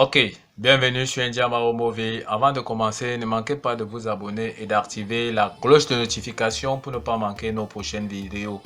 Ok, bienvenue sur India Maro Movie. Avant de commencer, ne manquez pas de vous abonner et d'activer la cloche de notification pour ne pas manquer nos prochaines vidéos.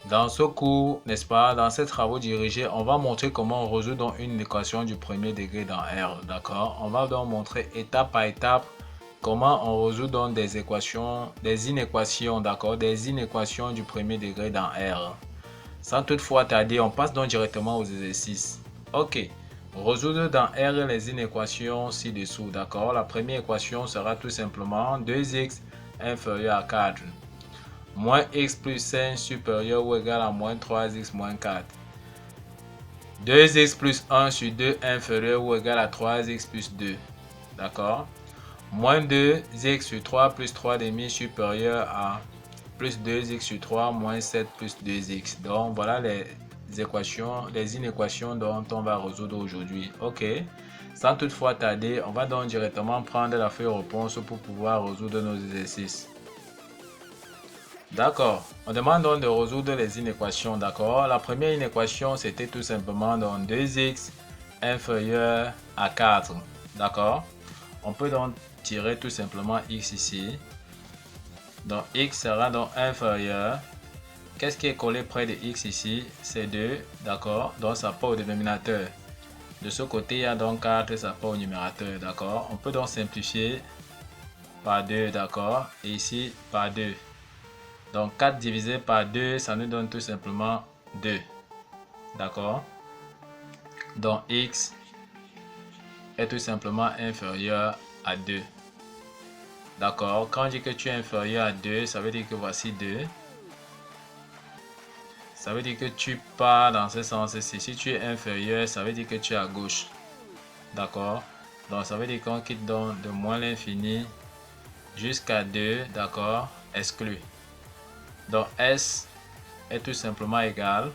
Dans ce cours, n'est-ce pas, dans ces travaux dirigés, on va montrer comment on résout donc une équation du premier degré dans R, d'accord? On va donc montrer étape par étape comment on résout donc des équations, des inéquations, d'accord? Des inéquations du premier degré dans R. Sans toutefois tarder, on passe donc directement aux exercices. Ok. Résoudre dans R les inéquations ci-dessous, d'accord? La première équation sera tout simplement 2x inférieur à 4, moins x plus 5 supérieur ou égal à moins 3x moins 4. 2x plus 1 sur 2 inférieur ou égal à 3x plus 2, d'accord? Moins 2x sur 3 plus 3 demi supérieur à plus 2x sur 3 moins 7 plus 2x. Donc voilà les équations, les inéquations dont on va résoudre aujourd'hui. Ok. Sans toutefois tarder, on va donc directement prendre la feuille réponse pour pouvoir résoudre nos exercices. D'accord. On demande donc de résoudre les inéquations. D'accord. La première inéquation, c'était tout simplement donc 2x inférieur à 4. D'accord. On peut donc tirer tout simplement x ici. Donc x sera donc inférieur. Qu'est-ce qui est collé près de x ici? C'est 2, d'accord? Donc ça part au dénominateur. De ce côté, il y a donc 4, ça part au numérateur, d'accord? On peut donc simplifier par 2, d'accord? Et ici, par 2. Donc 4 divisé par 2, ça nous donne tout simplement 2, d'accord? Donc x est tout simplement inférieur à 2. D'accord? Quand on dit que tu es inférieur à 2, ça veut dire que voici 2. Ça veut dire que tu pars dans ce sens-ci. Si tu es inférieur, ça veut dire que tu es à gauche. D'accord? Donc, ça veut dire qu'on quitte donc de moins l'infini jusqu'à 2. D'accord? Exclu. Donc, S est tout simplement égal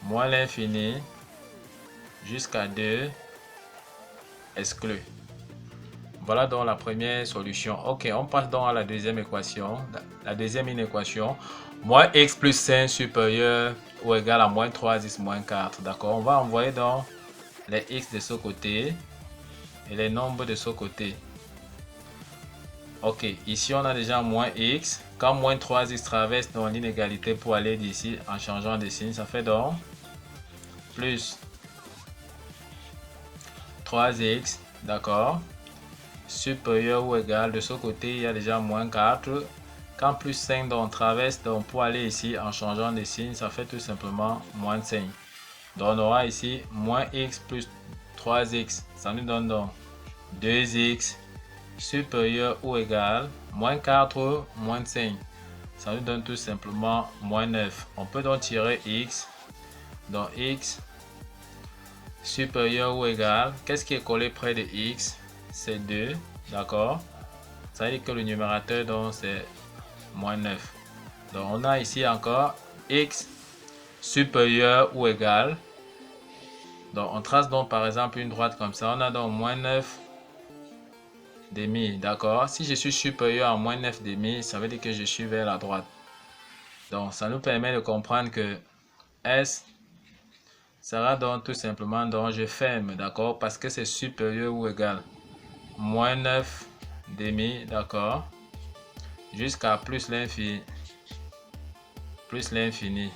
moins l'infini jusqu'à 2 exclu. Voilà donc la première solution. Ok, on passe donc à la deuxième équation. La deuxième inéquation. Moins x plus 5 supérieur ou égal à moins 3x moins 4. D'accord? On va envoyer donc les x de ce côté et les nombres de ce côté. Ok, ici on a déjà moins x. Quand moins 3x traverse dans l'inégalité pour aller d'ici en changeant de signe, ça fait donc plus 3x. D'accord? Supérieur ou égal, de ce côté il y a déjà moins 4. Quand plus 5 donc traverse donc pour aller ici en changeant de signe, ça fait tout simplement moins 5. Donc on aura ici moins x plus 3x, ça nous donne donc 2x supérieur ou égal moins 4 moins 5, ça nous donne tout simplement moins 9. On peut donc tirer x, donc x supérieur ou égal, qu'est-ce qui est collé près de x? C'est 2, d'accord? Ça veut dire que le numérateur donc c'est moins 9. Donc on a ici encore x supérieur ou égal. Donc on trace donc par exemple une droite comme ça. On a donc moins 9 demi, d'accord? Si je suis supérieur à moins 9 demi, ça veut dire que je suis vers la droite. Donc ça nous permet de comprendre que S sera donc tout simplement, donc je ferme, d'accord? Parce que c'est supérieur ou égal. Moins 9 demi, d'accord? Jusqu'à plus l'infini. Plus l'infini.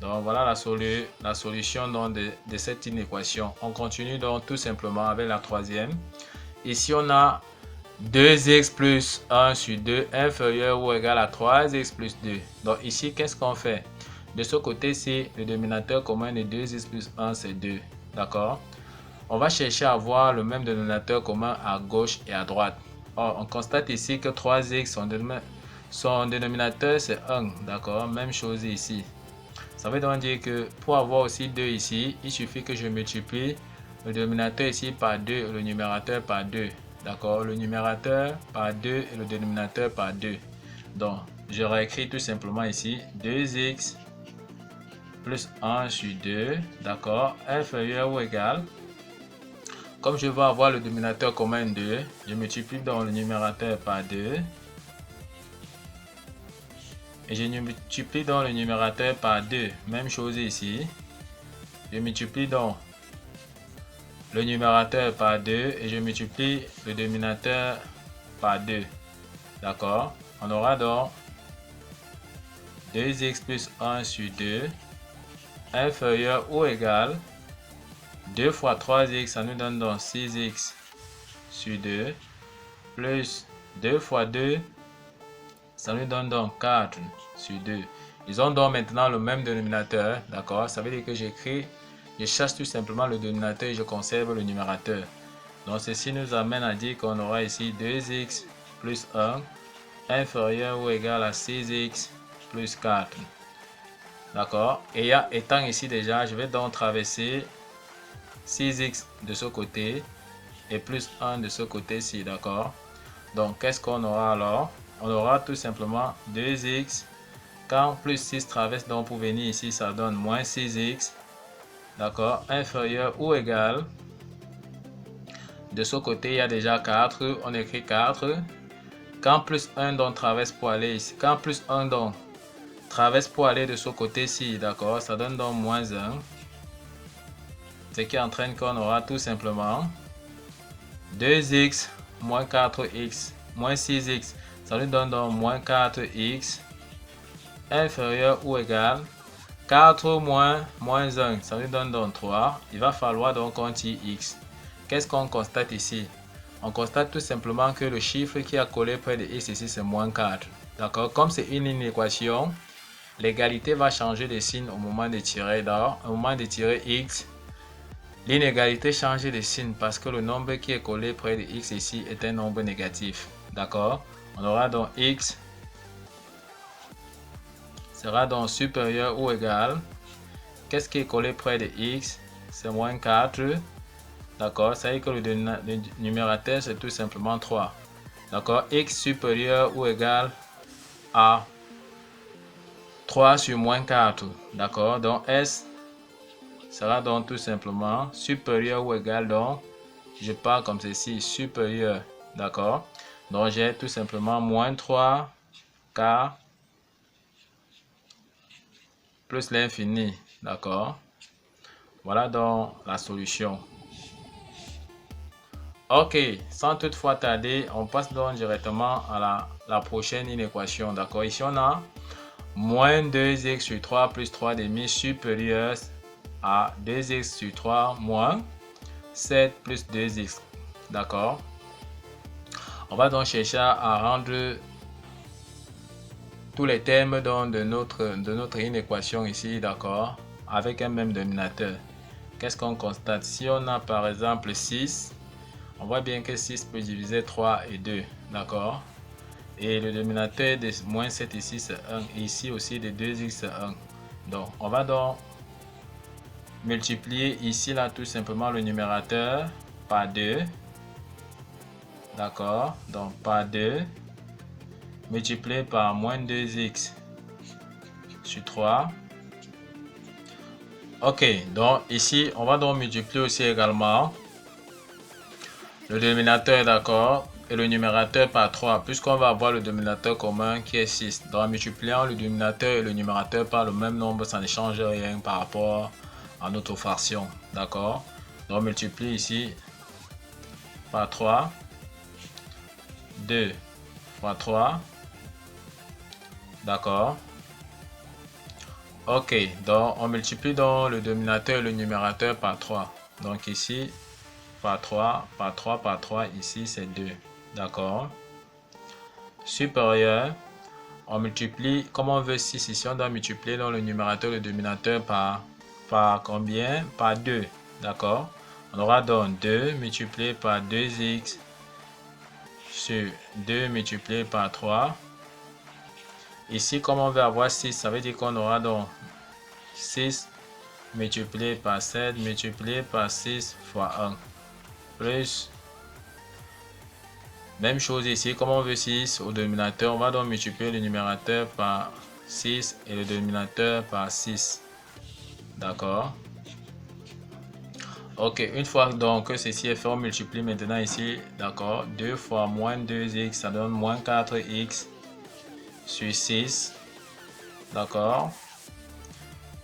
Donc voilà la solution donc de cette inéquation. On continue donc tout simplement avec la troisième. Ici on a 2x plus 1 sur 2 inférieur ou égal à 3x plus 2. Donc ici qu'est-ce qu'on fait? De ce côté-ci, le dénominateur commun de 2x plus 1 c'est 2. D'accord? On va chercher à avoir le même dénominateur commun à gauche et à droite. Or, on constate ici que 3x, son dénominateur c'est 1. D'accord? Même chose ici. Ça veut donc dire que pour avoir aussi 2 ici, il suffit que je multiplie le dénominateur ici par 2 et le numérateur par 2. D'accord? Le numérateur par 2 et le dénominateur par 2. Donc, je réécris tout simplement ici 2x plus 1 sur 2. D'accord? Inférieur ou égal. Comme je veux avoir le dénominateur commun 2, je multiplie donc le numérateur par 2. Et je multiplie donc le numérateur par 2. Même chose ici. Je multiplie donc le numérateur par 2 et je multiplie le dénominateur par 2. D'accord? On aura donc 2x plus 1 sur 2 inférieur ou égal 2 fois 3x, ça nous donne donc 6x sur 2 plus 2 fois 2, ça nous donne donc 4 sur 2. Ils ont donc maintenant le même dénominateur, d'accord? Ça veut dire que je cherche tout simplement le dénominateur et je conserve le numérateur. Donc ceci nous amène à dire qu'on aura ici 2x plus 1 inférieur ou égal à 6x plus 4. D'accord? Et étant ici déjà, je vais donc traverser 6x de ce côté et plus 1 de ce côté-ci, d'accord? Donc qu'est-ce qu'on aura alors? On aura tout simplement 2x. Quand plus 6 traverse, donc pour venir ici, ça donne moins 6x. D'accord? Inférieur ou égal. De ce côté, il y a déjà 4. On écrit 4. Quand plus 1 donc traverse pour aller ici. Quand plus 1 donc traverse pour aller de ce côté-ci, d'accord? Ça donne donc moins 1. Ce qui entraîne qu'on aura tout simplement 2x moins 4x moins 6x. Ça nous donne donc moins 4x inférieur ou égal 4 moins 1. Ça nous donne donc 3. Il va falloir donc qu'on tire x. Qu'est-ce qu'on constate ici? On constate tout simplement que le chiffre qui a collé près de x ici, c'est moins 4. D'accord? Comme c'est une équation, l'égalité va changer de signe au moment de tirer d'or. Au moment de tirer x, l'inégalité change de signe parce que le nombre qui est collé près de x ici est un nombre négatif. D'accord? On aura donc x sera donc supérieur ou égal. Qu'est-ce qui est collé près de x? C'est moins 4. D'accord? Ça veut dire que le numérateur, c'est tout simplement 3. D'accord? X supérieur ou égal à 3 sur moins 4. D'accord? Donc S sera donc tout simplement supérieur ou égal, donc je pars comme ceci, supérieur. D'accord? Donc j'ai tout simplement moins 3K plus l'infini. D'accord? Voilà donc la solution. Ok, sans toutefois tarder, on passe donc directement à la prochaine inéquation. D'accord? Ici on a moins 2x sur 3 plus 3 demi supérieur à 2x sur 3 moins 7 plus 2x. D'accord? On va donc chercher à rendre tous les termes donc de notre inéquation ici, d'accord, avec un même dénominateur. Qu'est-ce qu'on constate? Si on a par exemple 6, on voit bien que 6 peut diviser 3 et 2, d'accord? Et le dénominateur de moins 7 ici, c'est 1. Et ici aussi, de 2x, c'est 1. Donc, on va donc multiplier ici, là, tout simplement le numérateur par 2. D'accord? Donc, par 2. Multiplié par moins 2x sur 3. Ok, donc ici, on va donc multiplier aussi également le dénominateur, d'accord, et le numérateur par 3, puisqu'on va avoir le dénominateur commun qui est 6. Donc en multipliant le dénominateur et le numérateur par le même nombre, ça ne change rien par rapport à notre fraction, d'accord. Donc on multiplie ici par 3, 2 fois 3, d'accord. Ok, donc on multiplie donc le dénominateur et le numérateur par 3. Donc ici, par 3, par 3, par 3, ici c'est 2. D'accord. Supérieur, on multiplie, comme on veut 6 ici, on doit multiplier dans le numérateur et le dénominateur par combien? Par 2. D'accord. On aura donc 2 multiplié par 2x sur 2 multiplié par 3. Ici, comme on veut avoir 6, ça veut dire qu'on aura donc 6 multiplié par 7 multiplié par 6 fois 1. Plus, même chose ici, comme on veut 6 au dénominateur, on va donc multiplier le numérateur par 6 et le dénominateur par 6. D'accord. Ok, une fois donc que ceci est fait, on multiplie maintenant ici, d'accord, 2 fois moins 2x, ça donne moins 4x sur 6, d'accord,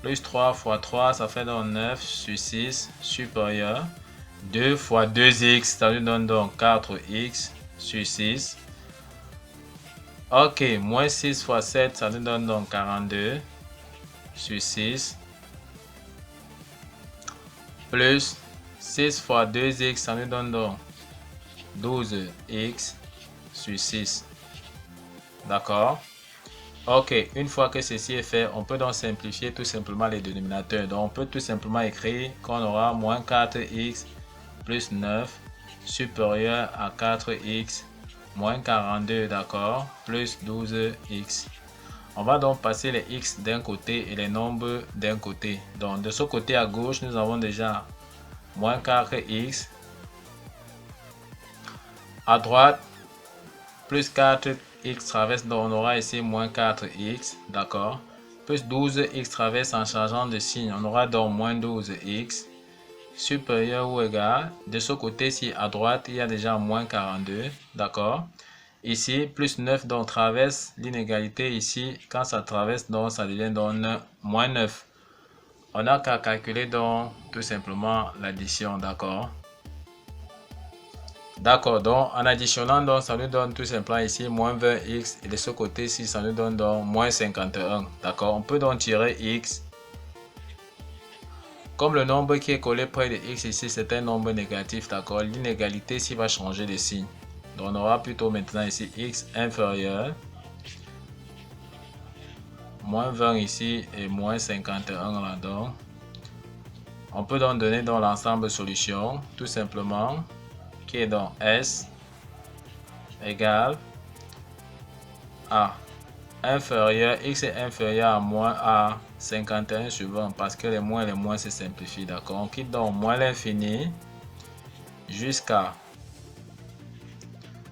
plus 3 fois 3, ça fait donc 9 sur 6, supérieur. 2 fois 2x, ça nous donne donc 4x sur 6. Ok, moins 6 fois 7, ça nous donne donc 42 sur 6. Plus 6 fois 2x, ça nous donne donc 12x sur 6. D'accord? Ok, une fois que ceci est fait, on peut donc simplifier tout simplement les dénominateurs. Donc, on peut tout simplement écrire qu'on aura moins 4x plus 9 supérieur à 4x moins 42, d'accord, plus 12x. On va donc passer les x d'un côté et les nombres d'un côté. Donc, de ce côté à gauche, nous avons déjà moins 4x. À droite, plus 4x traverse, donc on aura ici moins 4x, d'accord. Plus 12x traverse en changeant de signe, on aura donc moins 12x. Supérieur ou égal, de ce côté-ci à droite, il y a déjà moins 42, d'accord. Ici, plus 9, donc traverse l'inégalité ici. Quand ça traverse, donc ça devient donc moins 9. On n'a qu'à calculer donc tout simplement l'addition, d'accord. D'accord, donc en additionnant, donc ça nous donne tout simplement ici moins 20x. Et de ce côté-ci, ça nous donne donc moins 51. D'accord, on peut donc tirer x. Comme le nombre qui est collé près de x ici, c'est un nombre négatif, d'accord. L'inégalité ici va changer de signe. Donc on aura plutôt maintenant ici x inférieur. Moins 20 ici et moins 51 là donc. On peut donc donner dans l'ensemble solution, tout simplement, qui est donc S égale A inférieur, x est inférieur à moins à 51 sur 20 parce que les moins se simplifient, d'accord. On quitte donc moins l'infini jusqu'à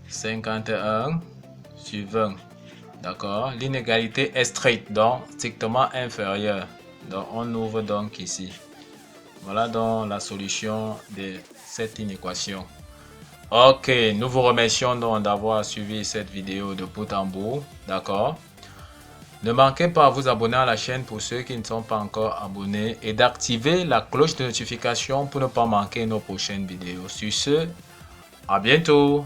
51 sur 20, d'accord. L'inégalité est stricte, donc strictement inférieure. Donc on ouvre donc ici. Voilà donc la solution de cette inéquation. Ok, nous vous remercions donc d'avoir suivi cette vidéo de bout en bout, d'accord. Ne manquez pas à vous abonner à la chaîne pour ceux qui ne sont pas encore abonnés et d'activer la cloche de notification pour ne pas manquer nos prochaines vidéos. Sur ce, à bientôt.